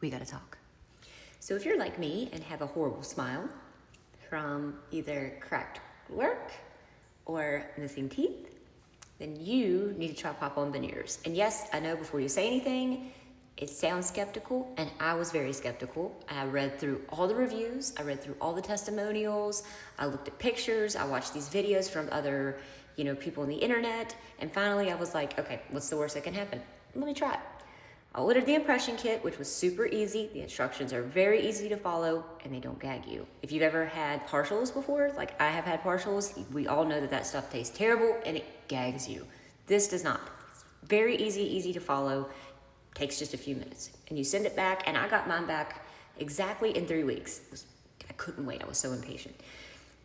we gotta talk. So if you're like me and have a horrible smile from either cracked work or missing teeth, then you need to try pop-on veneers. And yes, I know before you say anything, it sounds skeptical, and I was very skeptical. I read through all the reviews, I read through all the testimonials, I looked at pictures, I watched these videos from other, people on the internet, and finally I was like, okay, what's the worst that can happen? Let me try it. I ordered the impression kit, which was super easy. The instructions are very easy to follow, and they don't gag you. If you've ever had partials before, like I have had partials, we all know that stuff tastes terrible, and it gags you. This does not. It's very easy to follow. Takes just a few minutes, and you send it back, and I got mine back exactly in 3 weeks. I couldn't wait. I was so impatient.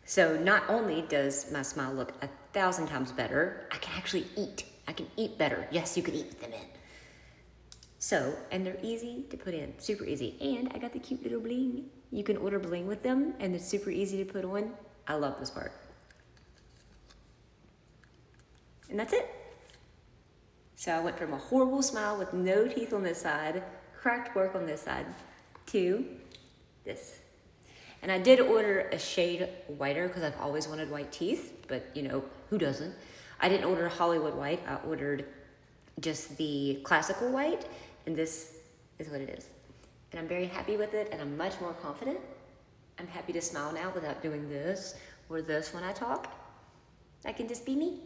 So not only does my smile look 1,000 times better, I can actually eat. I can eat better. Yes, you can eat with them in. So, and they're easy to put in, super easy. And I got the cute little bling. You can order bling with them, and it's super easy to put on. I love this part. And that's it. So I went from a horrible smile with no teeth on this side, cracked work on this side, to this. And I did order a shade whiter because I've always wanted white teeth, but who doesn't? I didn't order Hollywood white. I ordered just the classical white, and this is what it is. And I'm very happy with it, and I'm much more confident. I'm happy to smile now without doing this or this when I talk. I can just be me.